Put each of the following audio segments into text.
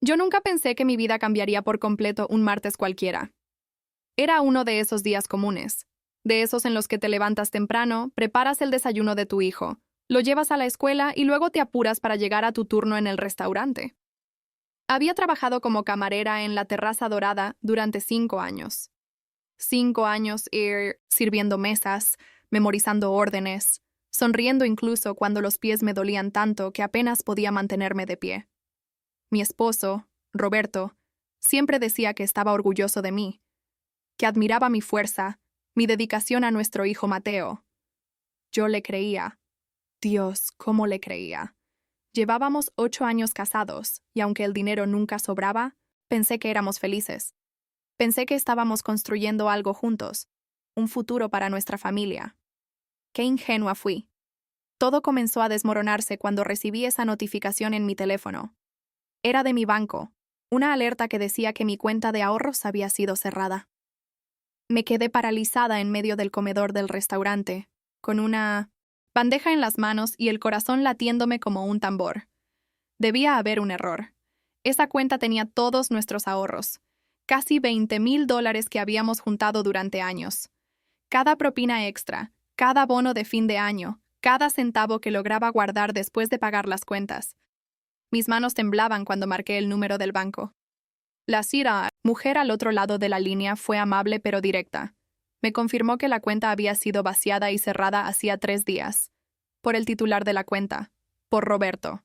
Yo nunca pensé que mi vida cambiaría por completo un martes cualquiera. Era uno de esos días comunes, de esos en los que te levantas temprano, preparas el desayuno de tu hijo, lo llevas a la escuela y luego te apuras para llegar a tu turno en el restaurante. Había trabajado como camarera en la Terraza Dorada durante 5 años. 5 años sirviendo mesas, memorizando órdenes, sonriendo incluso cuando los pies me dolían tanto que apenas podía mantenerme de pie. Mi esposo, Roberto, siempre decía que estaba orgulloso de mí, que admiraba mi fuerza, mi dedicación a nuestro hijo Mateo. Yo le creía. Dios, cómo le creía. Llevábamos 8 años casados, y aunque el dinero nunca sobraba, pensé que éramos felices. Pensé que estábamos construyendo algo juntos, un futuro para nuestra familia. Qué ingenua fui. Todo comenzó a desmoronarse cuando recibí esa notificación en mi teléfono. Era de mi banco, una alerta que decía que mi cuenta de ahorros había sido cerrada. Me quedé paralizada en medio del comedor del restaurante, con una bandeja en las manos y el corazón latiéndome como un tambor. Debía haber un error. Esa cuenta tenía todos nuestros ahorros, casi $20,000 que habíamos juntado durante años. Cada propina extra, cada bono de fin de año, cada centavo que lograba guardar después de pagar las cuentas. Mis manos temblaban cuando marqué el número del banco. La Sira, mujer al otro lado de la línea, fue amable pero directa. Me confirmó que la cuenta había sido vaciada y cerrada hacía 3 días. Por el titular de la cuenta, por Roberto.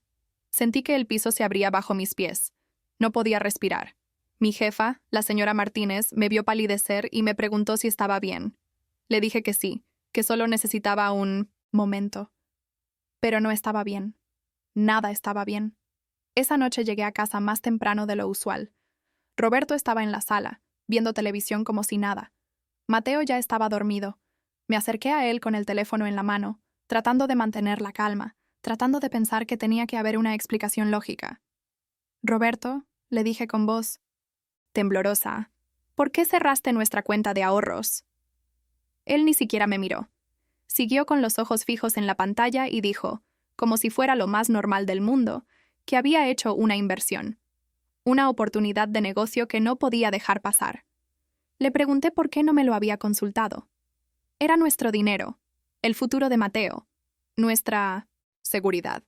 Sentí que el piso se abría bajo mis pies. No podía respirar. Mi jefa, la señora Martínez, me vio palidecer y me preguntó si estaba bien. Le dije que sí, que solo necesitaba un momento. Pero no estaba bien. Nada estaba bien. Esa noche llegué a casa más temprano de lo usual. Roberto estaba en la sala, viendo televisión como si nada. Mateo ya estaba dormido. Me acerqué a él con el teléfono en la mano, tratando de mantener la calma, tratando de pensar que tenía que haber una explicación lógica. Roberto, le dije con voz temblorosa, ¿por qué cerraste nuestra cuenta de ahorros? Él ni siquiera me miró. Siguió con los ojos fijos en la pantalla y dijo, como si fuera lo más normal del mundo, que había hecho una inversión. Una oportunidad de negocio que no podía dejar pasar. Le pregunté por qué no me lo había consultado. Era nuestro dinero, el futuro de Mateo, nuestra seguridad.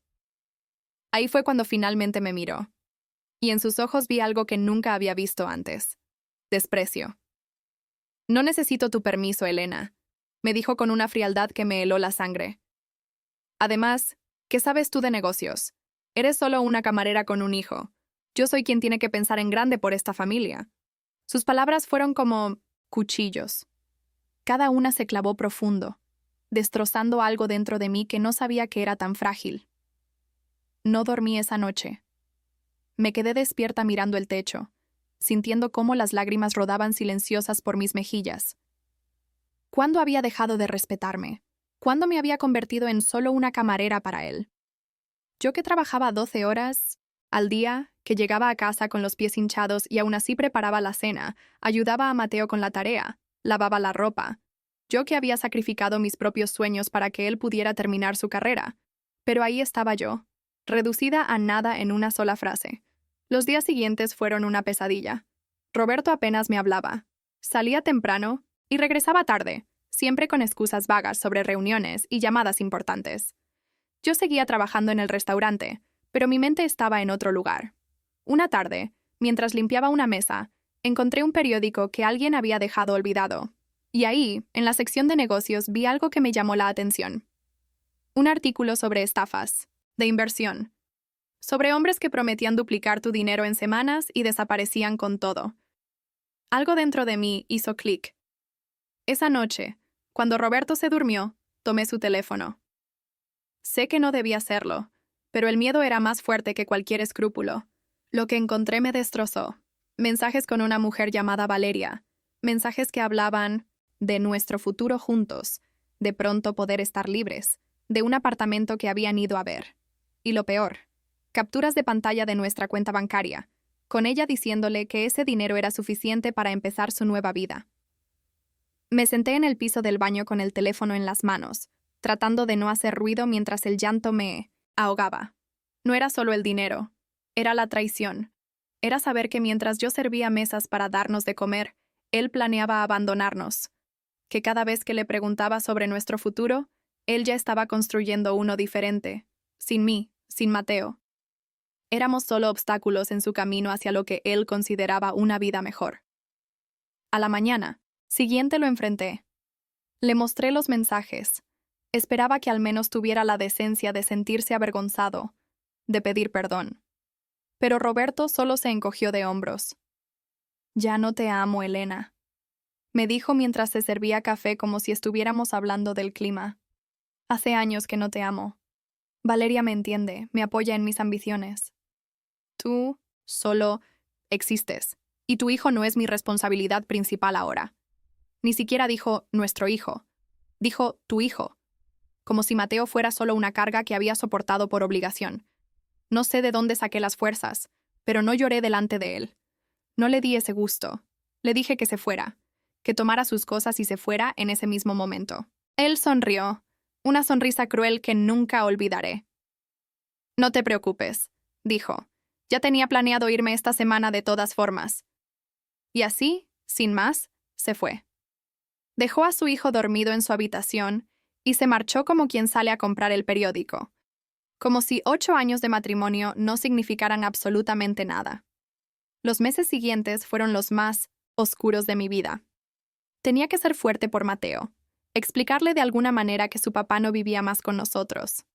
Ahí fue cuando finalmente me miró, y en sus ojos vi algo que nunca había visto antes. Desprecio. No necesito tu permiso, Elena, me dijo con una frialdad que me heló la sangre. Además, ¿qué sabes tú de negocios? Eres solo una camarera con un hijo. Yo soy quien tiene que pensar en grande por esta familia. Sus palabras fueron como cuchillos. Cada una se clavó profundo, destrozando algo dentro de mí que no sabía que era tan frágil. No dormí esa noche. Me quedé despierta mirando el techo, sintiendo cómo las lágrimas rodaban silenciosas por mis mejillas. ¿Cuándo había dejado de respetarme? ¿Cuándo me había convertido en solo una camarera para él? Yo que trabajaba 12 horas al día, que llegaba a casa con los pies hinchados y aún así preparaba la cena, ayudaba a Mateo con la tarea, lavaba la ropa. Yo que había sacrificado mis propios sueños para que él pudiera terminar su carrera. Pero ahí estaba yo, reducida a nada en una sola frase. Los días siguientes fueron una pesadilla. Roberto apenas me hablaba. Salía temprano y regresaba tarde, siempre con excusas vagas sobre reuniones y llamadas importantes. Yo seguía trabajando en el restaurante, pero mi mente estaba en otro lugar. Una tarde, mientras limpiaba una mesa, encontré un periódico que alguien había dejado olvidado. Y ahí, en la sección de negocios, vi algo que me llamó la atención. Un artículo sobre estafas, de inversión. Sobre hombres que prometían duplicar tu dinero en semanas y desaparecían con todo. Algo dentro de mí hizo clic. Esa noche, cuando Roberto se durmió, tomé su teléfono. Sé que no debía hacerlo, pero el miedo era más fuerte que cualquier escrúpulo. Lo que encontré me destrozó. Mensajes con una mujer llamada Valeria. Mensajes que hablaban de nuestro futuro juntos, de pronto poder estar libres, de un apartamento que habían ido a ver. Y lo peor, capturas de pantalla de nuestra cuenta bancaria, con ella diciéndole que ese dinero era suficiente para empezar su nueva vida. Me senté en el piso del baño con el teléfono en las manos, tratando de no hacer ruido mientras el llanto me ahogaba. No era solo el dinero, era la traición. era saber que mientras yo servía mesas para darnos de comer, él planeaba abandonarnos, que cada vez que le preguntaba sobre nuestro futuro, él ya estaba construyendo uno diferente, sin mí, sin Mateo. Éramos solo obstáculos en su camino hacia lo que él consideraba una vida mejor. A la mañana siguiente lo enfrenté. Le mostré los mensajes. Esperaba que al menos tuviera la decencia de sentirse avergonzado, de pedir perdón. Pero Roberto solo se encogió de hombros. «Ya no te amo, Elena», me dijo mientras se servía café como si estuviéramos hablando del clima. «Hace años que no te amo. Valeria me entiende, me apoya en mis ambiciones. Tú solo existes, y tu hijo no es mi responsabilidad principal ahora». Ni siquiera dijo «nuestro hijo», dijo «tu hijo», como si Mateo fuera solo una carga que había soportado por obligación. No sé de dónde saqué las fuerzas, pero no lloré delante de él. No le di ese gusto. Le dije que se fuera, que tomara sus cosas y se fuera en ese mismo momento. Él sonrió, una sonrisa cruel que nunca olvidaré. «No te preocupes», dijo. «Ya tenía planeado irme esta semana de todas formas». Y así, sin más, se fue. Dejó a su hijo dormido en su habitación y se marchó como quien sale a comprar el periódico, como si 8 años de matrimonio no significaran absolutamente nada. Los meses siguientes fueron los más oscuros de mi vida. Tenía que ser fuerte por Mateo, explicarle de alguna manera que su papá no vivía más con nosotros.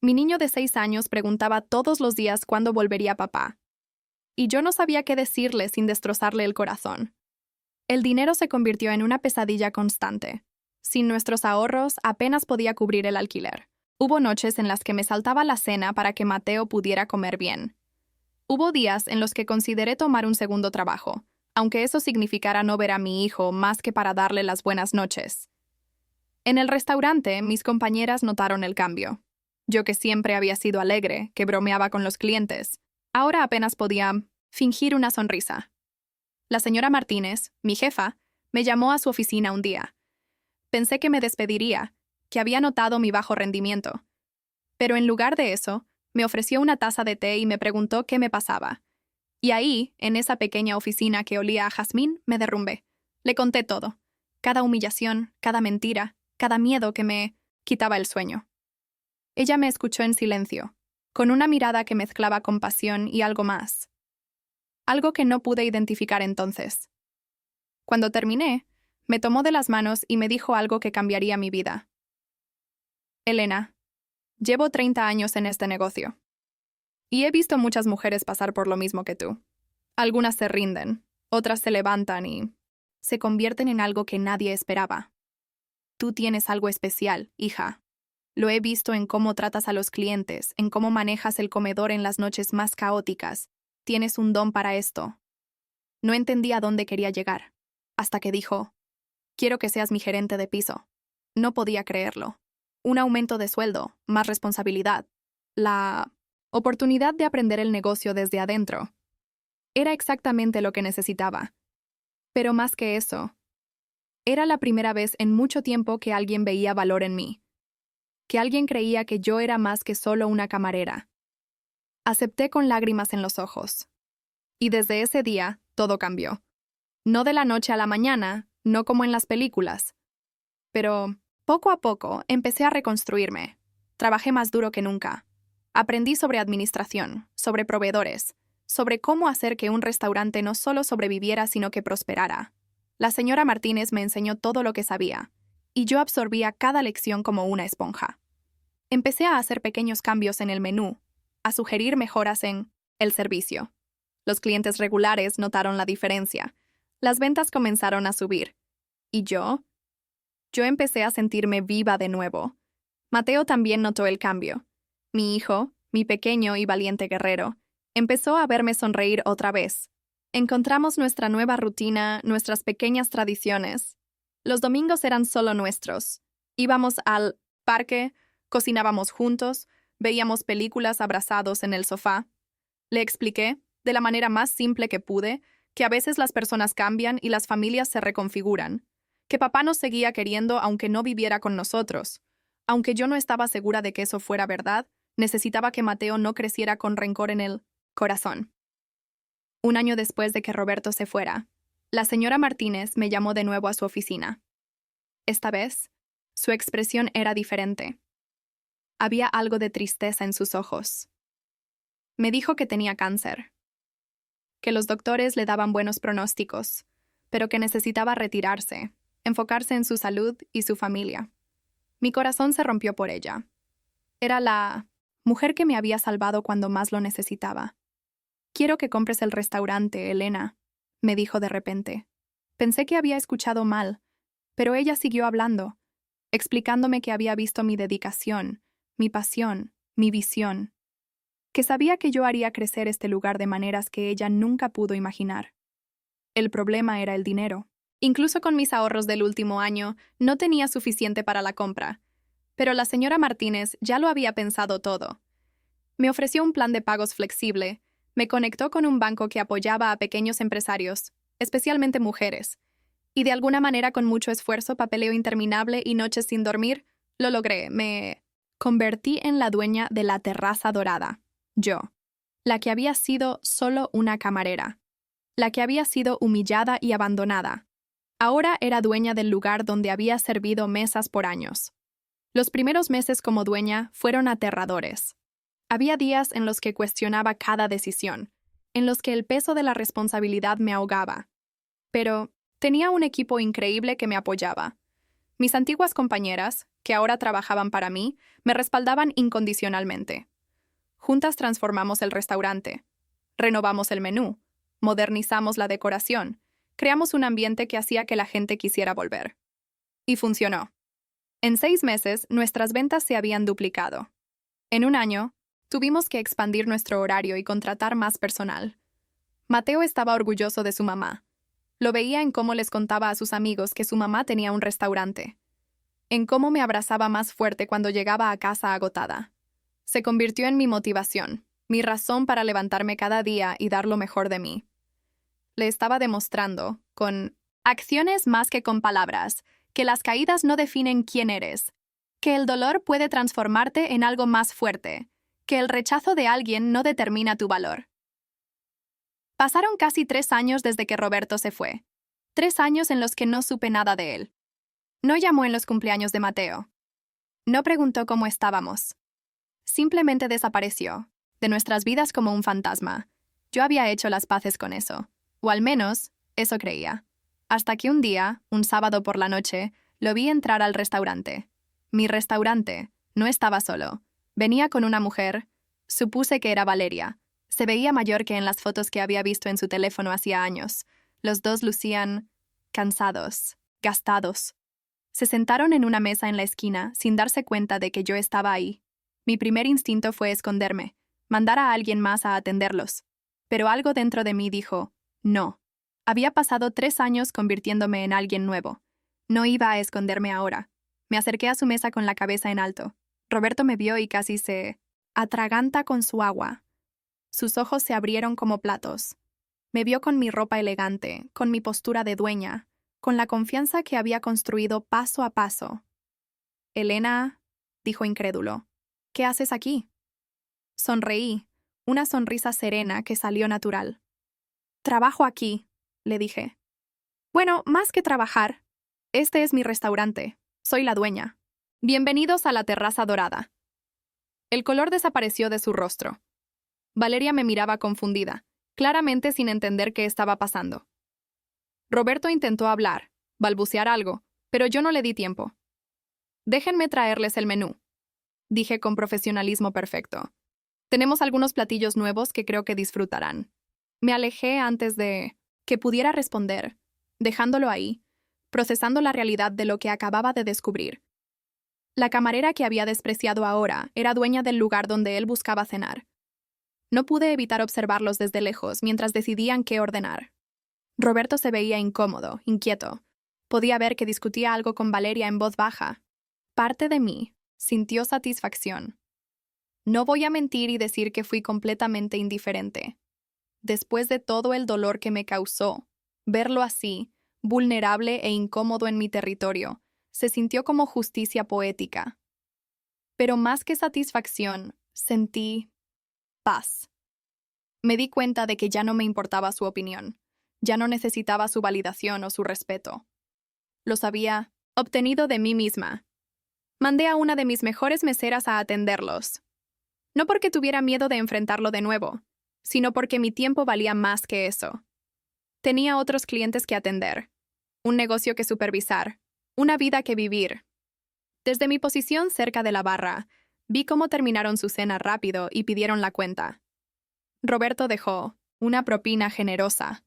Mi niño de 6 años preguntaba todos los días cuándo volvería papá, y yo no sabía qué decirle sin destrozarle el corazón. El dinero se convirtió en una pesadilla constante. Sin nuestros ahorros, apenas podía cubrir el alquiler. Hubo noches en las que me saltaba la cena para que Mateo pudiera comer bien. Hubo días en los que consideré tomar un segundo trabajo, aunque eso significara no ver a mi hijo más que para darle las buenas noches. En el restaurante, mis compañeras notaron el cambio. Yo, que siempre había sido alegre, que bromeaba con los clientes, ahora apenas podía fingir una sonrisa. La señora Martínez, mi jefa, me llamó a su oficina un día. Pensé que me despediría, que había notado mi bajo rendimiento. Pero en lugar de eso, me ofreció una taza de té y me preguntó qué me pasaba. Y ahí, en esa pequeña oficina que olía a jazmín, me derrumbé. Le conté todo. Cada humillación, cada mentira, cada miedo que me quitaba el sueño. Ella me escuchó en silencio, con una mirada que mezclaba compasión y algo más. Algo que no pude identificar entonces. Cuando terminé, me tomó de las manos y me dijo algo que cambiaría mi vida. «Elena, llevo 30 años en este negocio. Y he visto muchas mujeres pasar por lo mismo que tú. Algunas se rinden, otras se levantan y se convierten en algo que nadie esperaba. Tú tienes algo especial, hija. Lo he visto en cómo tratas a los clientes, en cómo manejas el comedor en las noches más caóticas. Tienes un don para esto». No entendí a dónde quería llegar, hasta que dijo: «Quiero que seas mi gerente de piso». No podía creerlo. Un aumento de sueldo, más responsabilidad, la oportunidad de aprender el negocio desde adentro. Era exactamente lo que necesitaba. Pero más que eso, era la primera vez en mucho tiempo que alguien veía valor en mí, que alguien creía que yo era más que solo una camarera. Acepté con lágrimas en los ojos. Y desde ese día, todo cambió. No de la noche a la mañana, no como en las películas. Pero, poco a poco, empecé a reconstruirme. Trabajé más duro que nunca. Aprendí sobre administración, sobre proveedores, sobre cómo hacer que un restaurante no solo sobreviviera, sino que prosperara. La señora Martínez me enseñó todo lo que sabía, y yo absorbía cada lección como una esponja. Empecé a hacer pequeños cambios en el menú, a sugerir mejoras en el servicio. Los clientes regulares notaron la diferencia. Las ventas comenzaron a subir. ¿Y yo? Yo empecé a sentirme viva de nuevo. Mateo también notó el cambio. Mi hijo, mi pequeño y valiente guerrero, empezó a verme sonreír otra vez. Encontramos nuestra nueva rutina, nuestras pequeñas tradiciones. Los domingos eran solo nuestros. Íbamos al parque, cocinábamos juntos, veíamos películas abrazados en el sofá. Le expliqué, de la manera más simple que pude, que a veces las personas cambian y las familias se reconfiguran, que papá nos seguía queriendo aunque no viviera con nosotros. Aunque yo no estaba segura de que eso fuera verdad, necesitaba que Mateo no creciera con rencor en el corazón. Un año después de que Roberto se fuera, la señora Martínez me llamó de nuevo a su oficina. Esta vez, su expresión era diferente. Había algo de tristeza en sus ojos. Me dijo que tenía cáncer, que los doctores le daban buenos pronósticos, pero que necesitaba retirarse, enfocarse en su salud y su familia. Mi corazón se rompió por ella. Era la mujer que me había salvado cuando más lo necesitaba. «Quiero que compres el restaurante, Elena», me dijo de repente. Pensé que había escuchado mal, pero ella siguió hablando, explicándome que había visto mi dedicación, mi pasión, mi visión, que sabía que yo haría crecer este lugar de maneras que ella nunca pudo imaginar. El problema era el dinero. Incluso con mis ahorros del último año, no tenía suficiente para la compra. Pero la señora Martínez ya lo había pensado todo. Me ofreció un plan de pagos flexible, me conectó con un banco que apoyaba a pequeños empresarios, especialmente mujeres, y de alguna manera con mucho esfuerzo, papeleo interminable y noches sin dormir, lo logré. Me convertí en la dueña de la Terraza Dorada. Yo, la que había sido solo una camarera, la que había sido humillada y abandonada. Ahora era dueña del lugar donde había servido mesas por años. Los primeros meses como dueña fueron aterradores. Había días en los que cuestionaba cada decisión, en los que el peso de la responsabilidad me ahogaba. Pero tenía un equipo increíble que me apoyaba. Mis antiguas compañeras, que ahora trabajaban para mí, me respaldaban incondicionalmente. Juntas transformamos el restaurante, renovamos el menú, modernizamos la decoración, creamos un ambiente que hacía que la gente quisiera volver. Y funcionó. En 6 meses, nuestras ventas se habían duplicado. En un año, tuvimos que expandir nuestro horario y contratar más personal. Mateo estaba orgulloso de su mamá. Lo veía en cómo les contaba a sus amigos que su mamá tenía un restaurante, en cómo me abrazaba más fuerte cuando llegaba a casa agotada. Se convirtió en mi motivación, mi razón para levantarme cada día y dar lo mejor de mí. Le estaba demostrando, con acciones más que con palabras, que las caídas no definen quién eres, que el dolor puede transformarte en algo más fuerte, que el rechazo de alguien no determina tu valor. Pasaron casi 3 años desde que Roberto se fue. 3 años en los que no supe nada de él. No llamó en los cumpleaños de Mateo. No preguntó cómo estábamos. Simplemente desapareció, de nuestras vidas como un fantasma. Yo había hecho las paces con eso, o al menos, eso creía. Hasta que un día, un sábado por la noche, lo vi entrar al restaurante. Mi restaurante. No estaba solo. Venía con una mujer. Supuse que era Valeria. Se veía mayor que en las fotos que había visto en su teléfono hacía años. Los dos lucían cansados, gastados. Se sentaron en una mesa en la esquina, sin darse cuenta de que yo estaba ahí. Mi primer instinto fue esconderme, mandar a alguien más a atenderlos. Pero algo dentro de mí dijo, no. Había pasado 3 años convirtiéndome en alguien nuevo. No iba a esconderme ahora. Me acerqué a su mesa con la cabeza en alto. Roberto me vio y casi se atraganta con su agua. Sus ojos se abrieron como platos. Me vio con mi ropa elegante, con mi postura de dueña, con la confianza que había construido paso a paso. «Elena», dijo incrédulo, «¿qué haces aquí?» Sonreí, una sonrisa serena que salió natural. «Trabajo aquí», le dije. «Bueno, más que trabajar. Este es mi restaurante. Soy la dueña. Bienvenidos a la Terraza Dorada». El color desapareció de su rostro. Valeria me miraba confundida, claramente sin entender qué estaba pasando. Roberto intentó hablar, balbucear algo, pero yo no le di tiempo. «Déjenme traerles el menú», dije con profesionalismo perfecto. «Tenemos algunos platillos nuevos que creo que disfrutarán». Me alejé antes de que pudiera responder, dejándolo ahí, procesando la realidad de lo que acababa de descubrir. La camarera que había despreciado ahora era dueña del lugar donde él buscaba cenar. No pude evitar observarlos desde lejos mientras decidían qué ordenar. Roberto se veía incómodo, inquieto. Podía ver que discutía algo con Valeria en voz baja. Parte de mí sintió satisfacción. No voy a mentir y decir que fui completamente indiferente. Después de todo el dolor que me causó, verlo así, vulnerable e incómodo en mi territorio, se sintió como justicia poética. Pero más que satisfacción, sentí paz. Me di cuenta de que ya no me importaba su opinión. Ya no necesitaba su validación o su respeto. Los había obtenido de mí misma. Mandé a una de mis mejores meseras a atenderlos. No porque tuviera miedo de enfrentarlo de nuevo, sino porque mi tiempo valía más que eso. Tenía otros clientes que atender, un negocio que supervisar, una vida que vivir. Desde mi posición cerca de la barra, vi cómo terminaron su cena rápido y pidieron la cuenta. Roberto dejó una propina generosa,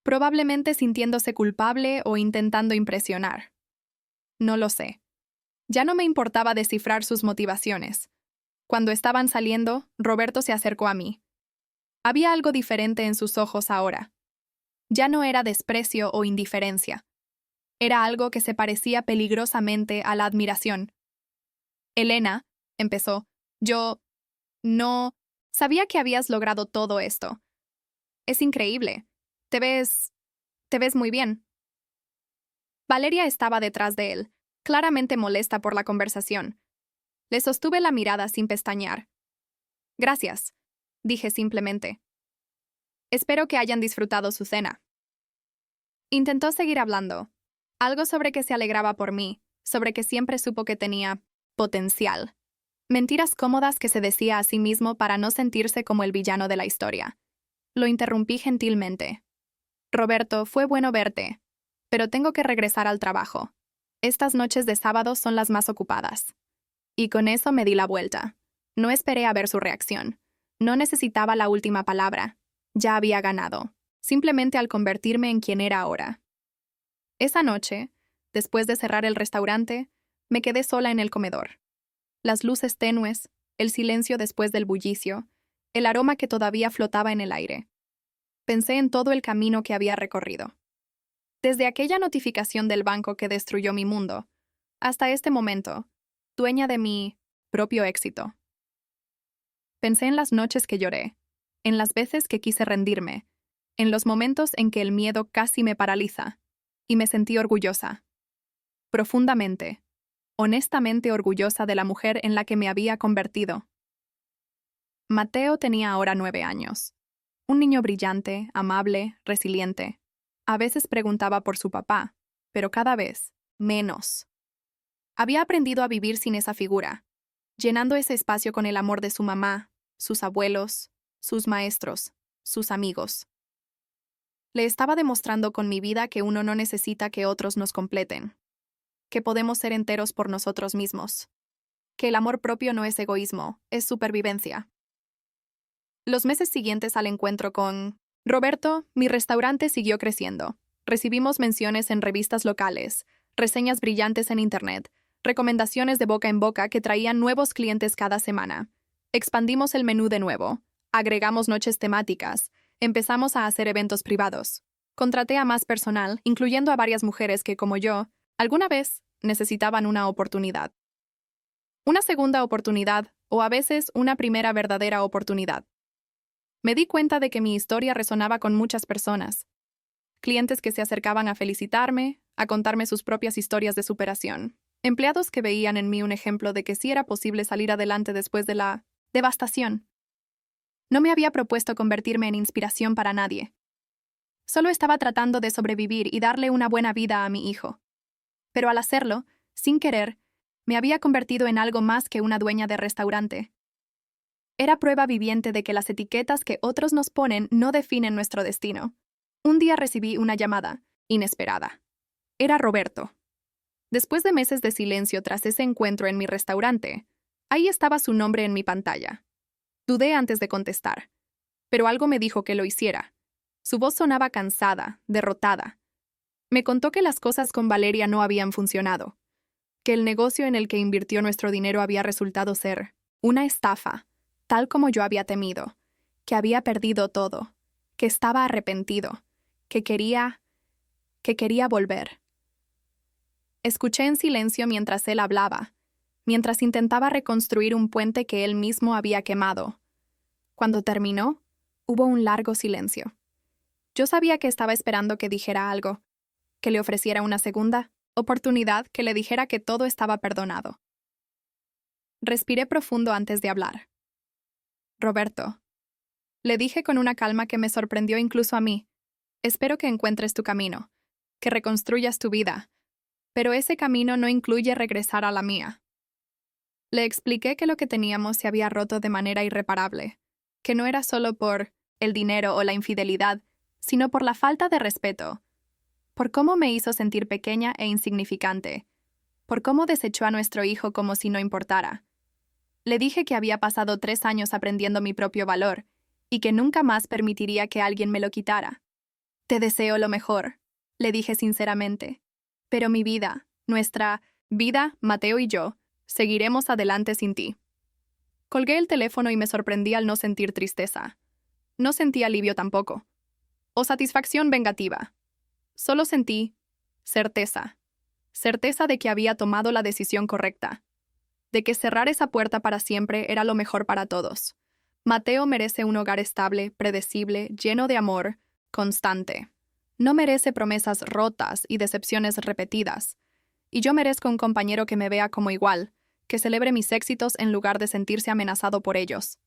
probablemente sintiéndose culpable o intentando impresionar. No lo sé. Ya no me importaba descifrar sus motivaciones. Cuando estaban saliendo, Roberto se acercó a mí. Había algo diferente en sus ojos ahora. Ya no era desprecio o indiferencia. Era algo que se parecía peligrosamente a la admiración. Elena, empezó, yo no sabía que habías logrado todo esto. Es increíble. Te ves muy bien. Valeria estaba detrás de él, claramente molesta por la conversación. Le sostuve la mirada sin pestañear. Gracias, dije simplemente. Espero que hayan disfrutado su cena. Intentó seguir hablando. Algo sobre que se alegraba por mí, sobre que siempre supo que tenía potencial. Mentiras cómodas que se decía a sí mismo para no sentirse como el villano de la historia. Lo interrumpí gentilmente. Roberto, fue bueno verte, pero tengo que regresar al trabajo. Estas noches de sábado son las más ocupadas. Y con eso me di la vuelta. No esperé a ver su reacción. No necesitaba la última palabra. Ya había ganado, simplemente al convertirme en quien era ahora. Esa noche, después de cerrar el restaurante, me quedé sola en el comedor. Las luces tenues, el silencio después del bullicio, el aroma que todavía flotaba en el aire. Pensé en todo el camino que había recorrido. Desde aquella notificación del banco que destruyó mi mundo, hasta este momento, dueña de mi propio éxito. Pensé en las noches que lloré, en las veces que quise rendirme, en los momentos en que el miedo casi me paraliza, y me sentí orgullosa. Profundamente, honestamente orgullosa de la mujer en la que me había convertido. Mateo tenía ahora 9 años. Un niño brillante, amable, resiliente. A veces preguntaba por su papá, pero cada vez menos. Había aprendido a vivir sin esa figura, llenando ese espacio con el amor de su mamá, sus abuelos, sus maestros, sus amigos. Le estaba demostrando con mi vida que uno no necesita que otros nos completen, que podemos ser enteros por nosotros mismos, que el amor propio no es egoísmo, es supervivencia. Los meses siguientes al encuentro con Roberto, mi restaurante siguió creciendo. Recibimos menciones en revistas locales, reseñas brillantes en Internet, recomendaciones de boca en boca que traían nuevos clientes cada semana. Expandimos el menú de nuevo, agregamos noches temáticas, empezamos a hacer eventos privados. Contraté a más personal, incluyendo a varias mujeres que, como yo, alguna vez necesitaban una oportunidad. Una segunda oportunidad, o a veces una primera verdadera oportunidad. Me di cuenta de que mi historia resonaba con muchas personas. Clientes que se acercaban a felicitarme, a contarme sus propias historias de superación. Empleados que veían en mí un ejemplo de que sí era posible salir adelante después de la devastación. No me había propuesto convertirme en inspiración para nadie. Solo estaba tratando de sobrevivir y darle una buena vida a mi hijo. Pero al hacerlo, sin querer, me había convertido en algo más que una dueña de restaurante. Era prueba viviente de que las etiquetas que otros nos ponen no definen nuestro destino. Un día recibí una llamada, inesperada. Era Roberto. Después de meses de silencio tras ese encuentro en mi restaurante, ahí estaba su nombre en mi pantalla. Dudé antes de contestar, pero algo me dijo que lo hiciera. Su voz sonaba cansada, derrotada. Me contó que las cosas con Valeria no habían funcionado, que el negocio en el que invirtió nuestro dinero había resultado ser una estafa, tal como yo había temido, que había perdido todo, que estaba arrepentido, que quería volver. Escuché en silencio mientras él hablaba, mientras intentaba reconstruir un puente que él mismo había quemado. Cuando terminó, hubo un largo silencio. Yo sabía que estaba esperando que dijera algo, que le ofreciera una segunda oportunidad, que le dijera que todo estaba perdonado. Respiré profundo antes de hablar. Roberto, Le dije con una calma que me sorprendió incluso a mí. Espero que encuentres tu camino, que reconstruyas tu vida, pero ese camino no incluye regresar a la mía. Le expliqué que lo que teníamos se había roto de manera irreparable, que no era solo por el dinero o la infidelidad, sino por la falta de respeto, por cómo me hizo sentir pequeña e insignificante, por cómo desechó a nuestro hijo como si no importara. Le dije que había pasado 3 años aprendiendo mi propio valor y que nunca más permitiría que alguien me lo quitara. Te deseo lo mejor, le dije sinceramente, pero mi vida, nuestra vida, Mateo y yo, seguiremos adelante sin ti. Colgué el teléfono y me sorprendí al no sentir tristeza. No sentí alivio tampoco, o satisfacción vengativa. Solo sentí certeza. Certeza de que había tomado la decisión correcta. De que cerrar esa puerta para siempre era lo mejor para todos. Mateo merece un hogar estable, predecible, lleno de amor, constante. No merece promesas rotas y decepciones repetidas. Y yo merezco un compañero que me vea como igual, que celebre mis éxitos en lugar de sentirse amenazado por ellos.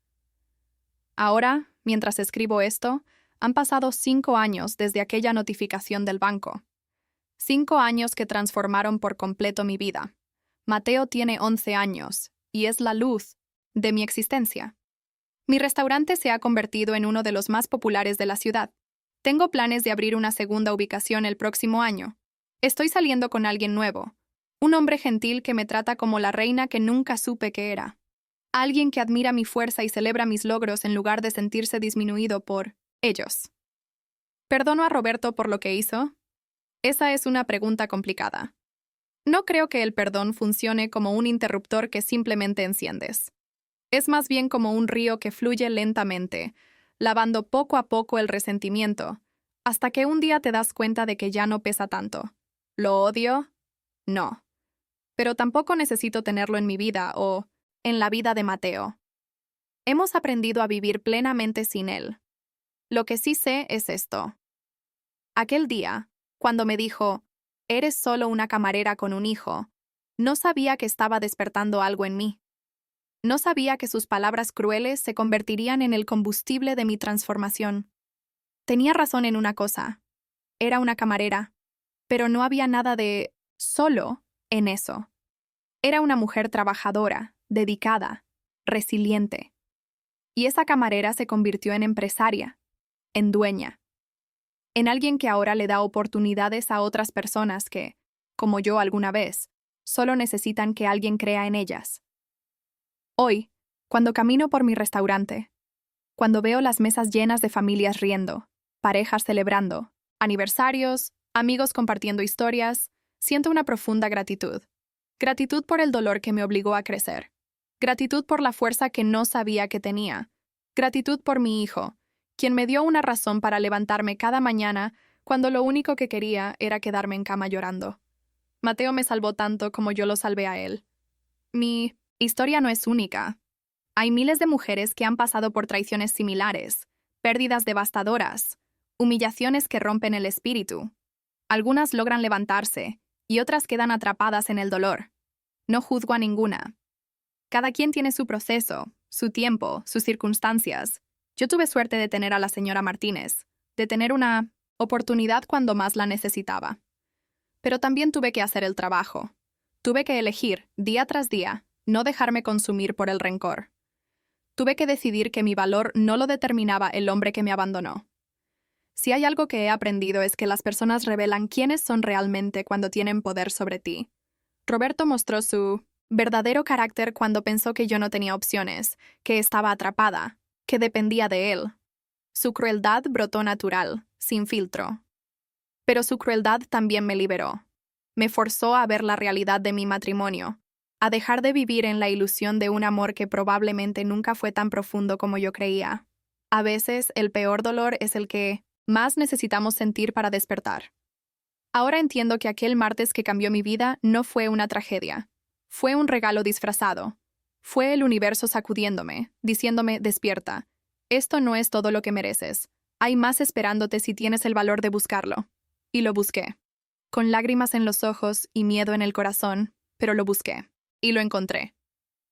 Ahora, mientras escribo esto, han pasado 5 años desde aquella notificación del banco. 5 años que transformaron por completo mi vida. Mateo tiene 11 años, y es la luz de mi existencia. Mi restaurante se ha convertido en uno de los más populares de la ciudad. Tengo planes de abrir una segunda ubicación el próximo año. Estoy saliendo con alguien nuevo. Un hombre gentil que me trata como la reina que nunca supe que era. Alguien que admira mi fuerza y celebra mis logros en lugar de sentirse disminuido por ellos. ¿Perdono a Roberto por lo que hizo? Esa es una pregunta complicada. No creo que el perdón funcione como un interruptor que simplemente enciendes. Es más bien como un río que fluye lentamente, lavando poco a poco el resentimiento, hasta que un día te das cuenta de que ya no pesa tanto. ¿Lo odio? No. Pero tampoco necesito tenerlo en mi vida o en la vida de Mateo. Hemos aprendido a vivir plenamente sin él. Lo que sí sé es esto. Aquel día, cuando me dijo, «Eres solo una camarera con un hijo», no sabía que estaba despertando algo en mí. No sabía que sus palabras crueles se convertirían en el combustible de mi transformación. Tenía razón en una cosa. Era una camarera, pero no había nada de solo en eso. Era una mujer trabajadora, dedicada, resiliente. Y esa camarera se convirtió en empresaria, en dueña, en alguien que ahora le da oportunidades a otras personas que, como yo alguna vez, solo necesitan que alguien crea en ellas. Hoy, cuando camino por mi restaurante, cuando veo las mesas llenas de familias riendo, parejas celebrando, aniversarios, amigos compartiendo historias, siento una profunda gratitud. Gratitud por el dolor que me obligó a crecer. Gratitud por la fuerza que no sabía que tenía. Gratitud por mi hijo, quien me dio una razón para levantarme cada mañana cuando lo único que quería era quedarme en cama llorando. Mateo me salvó tanto como yo lo salvé a él. Mi historia no es única. Hay miles de mujeres que han pasado por traiciones similares, pérdidas devastadoras, humillaciones que rompen el espíritu. Algunas logran levantarse y otras quedan atrapadas en el dolor. No juzgo a ninguna. Cada quien tiene su proceso, su tiempo, sus circunstancias. Yo tuve suerte de tener a la señora Martínez, de tener una oportunidad cuando más la necesitaba. Pero también tuve que hacer el trabajo. Tuve que elegir, día tras día, no dejarme consumir por el rencor. Tuve que decidir que mi valor no lo determinaba el hombre que me abandonó. Si hay algo que he aprendido es que las personas revelan quiénes son realmente cuando tienen poder sobre ti. Roberto mostró su verdadero carácter cuando pensó que yo no tenía opciones, que estaba atrapada, que dependía de él. Su crueldad brotó natural, sin filtro. Pero su crueldad también me liberó. Me forzó a ver la realidad de mi matrimonio, a dejar de vivir en la ilusión de un amor que probablemente nunca fue tan profundo como yo creía. A veces, el peor dolor es el que más necesitamos sentir para despertar. Ahora entiendo que aquel martes que cambió mi vida no fue una tragedia. Fue un regalo disfrazado. Fue el universo sacudiéndome, diciéndome, despierta. Esto no es todo lo que mereces. Hay más esperándote si tienes el valor de buscarlo. Y lo busqué. Con lágrimas en los ojos y miedo en el corazón, pero lo busqué. Y lo encontré.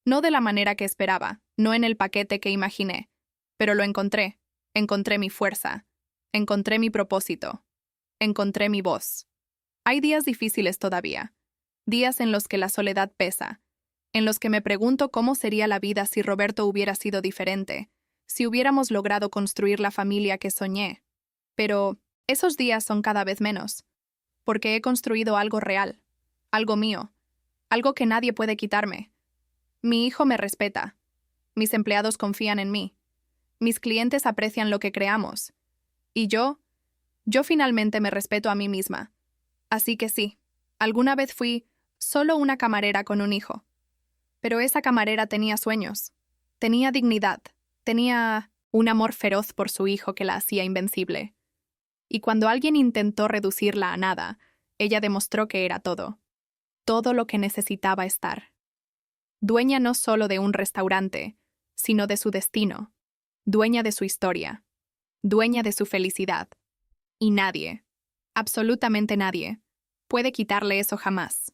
No de la manera que esperaba, no en el paquete que imaginé, pero lo encontré. Encontré mi fuerza. Encontré mi propósito. Encontré mi voz. Hay días difíciles todavía. Días en los que la soledad pesa. En los que me pregunto cómo sería la vida si Roberto hubiera sido diferente, si hubiéramos logrado construir la familia que soñé. Pero esos días son cada vez menos, porque he construido algo real, algo mío, algo que nadie puede quitarme. Mi hijo me respeta. Mis empleados confían en mí. Mis clientes aprecian lo que creamos. Y yo finalmente me respeto a mí misma. Así que sí, alguna vez fui solo una camarera con un hijo. Pero esa camarera tenía sueños, tenía dignidad, tenía un amor feroz por su hijo que la hacía invencible. Y cuando alguien intentó reducirla a nada, ella demostró que era todo lo que necesitaba estar. Dueña no solo de un restaurante, sino de su destino, dueña de su historia, dueña de su felicidad. Y nadie, absolutamente nadie, puede quitarle eso jamás.